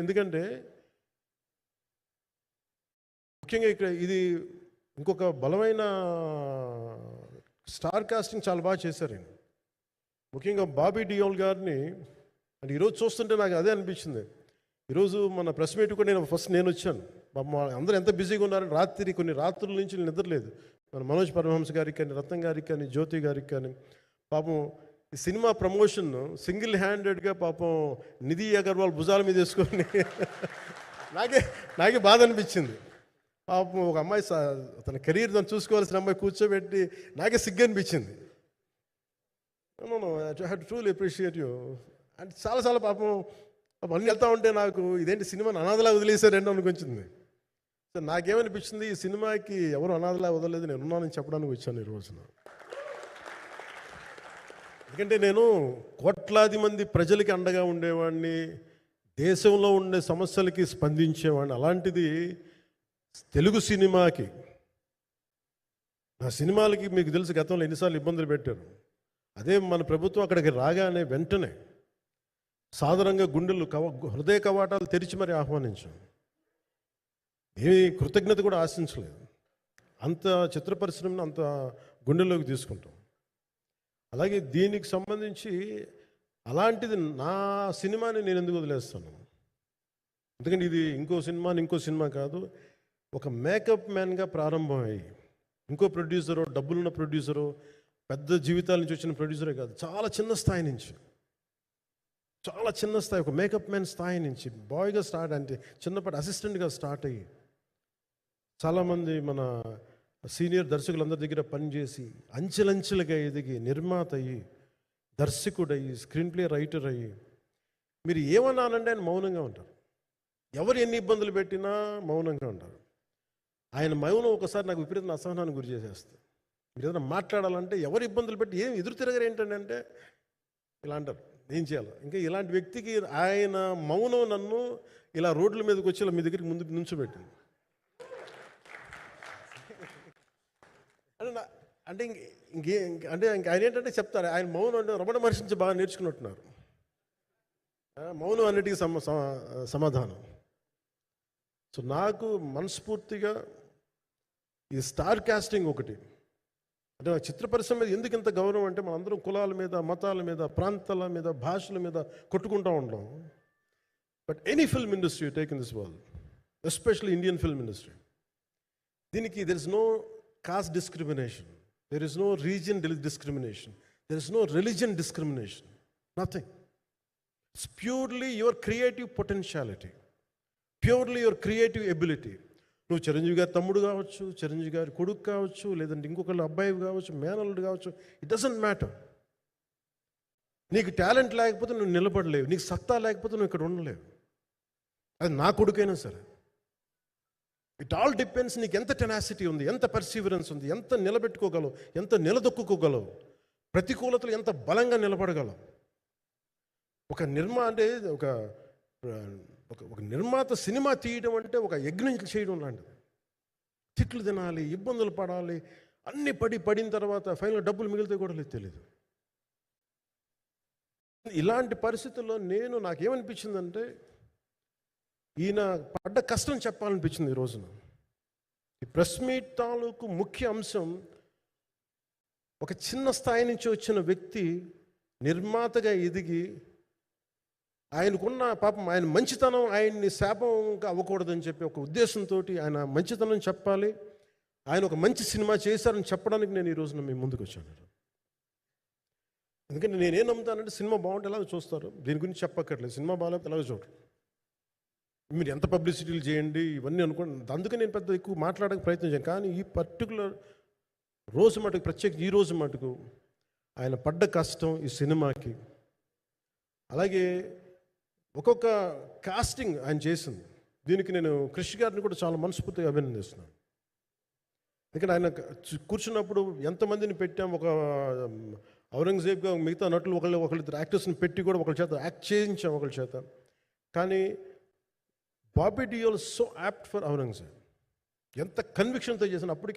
ఎందుకంటే ముఖ్యంగా ఇక్కడ ఇది ఇంకొక బలమైన స్టార్ కాస్టింగ్ చాలా బాగా చేశారు ఆయన. ముఖ్యంగా బాబీ డియోల్ గారిని అంటే ఈరోజు చూస్తుంటే నాకు అదే అనిపించింది. ఈరోజు మన ప్రెస్ మీట్ కూడా నేను వచ్చాను. అందరూ ఎంత బిజీగా ఉన్నారని కొన్ని రాత్రుల నుంచి నిద్రలేదు. మన మనోజ్ పరమహంస గారికి కానీ, రత్నం గారికి కానీ, జ్యోతి గారికి కానీ పాపం ఈ సినిమా ప్రమోషన్ సింగిల్ హ్యాండెడ్గా పాపం నిధి అగర్వాల్ భుజాల మీద వేసుకొని నాకే బాధ అనిపించింది. పాపం ఒక అమ్మాయి తన కెరీర్ తను చూసుకోవాల్సిన అమ్మాయి కూర్చోబెట్టి నాకే సిగ్గు అనిపించింది. I have to truly appreciate you. అంటే చాలా పాపం అన్నీ వెళ్తా ఉంటే నాకు ఇదేంటి సినిమాని అనాథలా వదిలేశారంటే అనిపించింది. సో నాకేమనిపించింది, ఈ సినిమాకి ఎవరు అనాథలా వదలలేదు, నేను ఉన్నానని చెప్పడానికి వచ్చాను ఈ రోజున. ఎందుకంటే నేను కోట్లాది మంది ప్రజలకి అండగా ఉండేవాడిని, దేశంలో ఉండే సమస్యలకి స్పందించేవాడిని. అలాంటిది తెలుగు సినిమాకి, నా సినిమాలకి మీకు తెలుసు గతంలో ఎన్నిసార్లు ఇబ్బందులు పెట్టారు. అదే మన ప్రభుత్వం అక్కడికి రాగానే వెంటనే సాధారణంగా హృదయ కవాటాలు తెరిచి మరి ఆహ్వానించాం. ఏమీ కృతజ్ఞత కూడా ఆశించలేదు. అంత చిత్ర పరిశ్రమను అంత గుండెల్లోకి తీసుకుంటాం. అలాగే దీనికి సంబంధించి అలాంటిది నా సినిమాని నేను ఎందుకు వదిలేస్తాను? ఎందుకంటే ఇది ఇంకో సినిమా కాదు. ఒక మేకప్ మ్యాన్గా ప్రారంభమయ్యి ఇంకో ప్రొడ్యూసరో, డబ్బులున్న ప్రొడ్యూసరో, పెద్ద జీవితాల నుంచి వచ్చిన ప్రొడ్యూసరే కాదు, చాలా చిన్న స్థాయి, ఒక మేకప్ మ్యాన్ స్థాయి నుంచి బాయ్గా స్టార్ట్, అంటే చిన్నపాటి అసిస్టెంట్గా స్టార్ట్ అయ్యి చాలామంది మన సీనియర్ దర్శకులందరి దగ్గర పనిచేసి అంచెలంచెలుగా ఎదిగి నిర్మాత అయ్యి, దర్శకుడయ్యి, స్క్రీన్ ప్లే రైటర్ అయ్యి, మీరు ఏమన్నానంటే ఆయన మౌనంగా ఉంటారు. ఎవరు ఎన్ని ఇబ్బందులు పెట్టినా మౌనంగా ఉంటారు. ఆయన మౌనం ఒకసారి నాకు విపరీతమైన అసహనానికి గురి చేసేస్తుంది. మీరు ఏదైనా మాట్లాడాలంటే ఎవరు ఇబ్బందులు పెట్టి ఏం ఎదురు తిరగరు ఏంటంటే ఇలా అంటారు, ఏం చేయాలి. ఇంకా ఇలాంటి వ్యక్తికి ఆయన మౌనం నన్ను ఇలా రోడ్ల మీదకి వచ్చి ఇలా మీ దగ్గరికి ముందు నుంచోబెట్టింది. అంటే ఆయన ఏంటంటే చెప్తారు, ఆయన మౌనం అంటే రమణ మహర్షి నుంచి బాగా నేర్చుకున్నట్టున్నారు. మౌనం అన్నిటికీ సమాధానం. సో నాకు మనస్ఫూర్తిగా ఈ స్టార్ కాస్టింగ్ ఒకటి, అంటే చిత్ర పరిశ్రమ మీద ఎందుకు ఇంత గౌరవం అంటే మనందరం కులాల మీద, మతాల మీద, ప్రాంతాల మీద, భాషల మీద కొట్టుకుంటూ ఉంటాం. But any film industry take in this world, especially Indian film industry, దీనికి there is no caste discrimination, there is no region discrimination, there is no religion discrimination, nothing. It's purely your creative potentiality, purely your creative ability. నువ్వు చిరంజీవి గారి తమ్ముడు కావచ్చు, చిరంజీవి గారి కొడుకు కావచ్చు, లేదంటే ఇంకొకళ్ళు అబ్బాయి కావచ్చు, మేనల్లుడు కావచ్చు, ఇట్ డజంట్ మ్యాటర్. నీకు టాలెంట్ లేకపోతే నువ్వు నిలబడలేవు, నీకు సత్తా లేకపోతే నువ్వు ఇక్కడ ఉండలేవు. అది నా కొడుకైనా సరే. ఇట్ ఆల్ డిపెండ్స్ నీకు ఎంత టెనాసిటీ ఉంది, ఎంత పర్సీవరెన్స్ ఉంది, ఎంత నిలబెట్టుకోగలవు, ఎంత నిలదొక్కుకోగలవు, ప్రతికూలతలు ఎంత బలంగా నిలబడగలవు. ఒక నిర్మాత సినిమా తీయడం అంటే ఒక యజ్ఞం చేయడం లాంటిది. తిట్లు తినాలి, ఇబ్బందులు పడాలి, అన్నీ పడిన తర్వాత ఫైనల్ డబ్బులు మిగిలితే కూడా తెలియదు. ఇలాంటి పరిస్థితుల్లో నాకేమనిపించిందంటే ఈయన పడ్డ కష్టం చెప్పాలనిపించింది ఈ రోజున. ఈ ప్రెస్ మీట్ తాలూకు ముఖ్య అంశం, ఒక చిన్న స్థాయి నుంచి వచ్చిన వ్యక్తి నిర్మాతగా ఎదిగి ఆయనకున్న పాపం ఆయన మంచితనం ఆయన్ని శాపంగా అవ్వకూడదని చెప్పి ఒక ఉద్దేశంతో ఆయన మంచితనం చెప్పాలి, ఆయన ఒక మంచి సినిమా చేశారని చెప్పడానికి నేను ఈ రోజున మీ ముందుకు వచ్చాను. ఎందుకంటే నేనేం నమ్ముతానంటే సినిమా బాగుంటే ఎలాగో చూస్తారు, దీని గురించి చెప్పక్కర్లేదు. సినిమా బాగాలేకపోతే ఎలాగో చూడరు, మీరు ఎంత పబ్లిసిటీలు చేయండి ఇవన్నీ అనుకోండి. అందుకే నేను పెద్ద ఎక్కువ మాట్లాడడానికి ప్రయత్నం చేయను. కానీ ఈ పర్టికులర్ రోజు మటుకు, ప్రత్యేకంగా ఈ రోజు మటుకు ఆయన పడ్డ కష్టం ఈ సినిమాకి, అలాగే ఒక్కొక్క కాస్టింగ్ ఆయన చేసింది, దీనికి నేను క్రిష్ గారిని కూడా చాలా మనస్ఫూర్తిగా అభినందిస్తున్నాను. ఎందుకంటే ఆయన కూర్చున్నప్పుడు ఎంతమందిని పెట్టాం, ఒక ఔరంగజేబ్గా మిగతా నటులు ఒకళ్ళిద్దరు యాక్టర్స్ని పెట్టి కూడా ఒకళ్ళ చేత యాక్ట్ చేయించాం ఒకళ్ళ చేత. కానీ Bobby Deol so apt for Aurangzeb, ఎంత కన్విక్షన్తో చేసిన అప్పటికే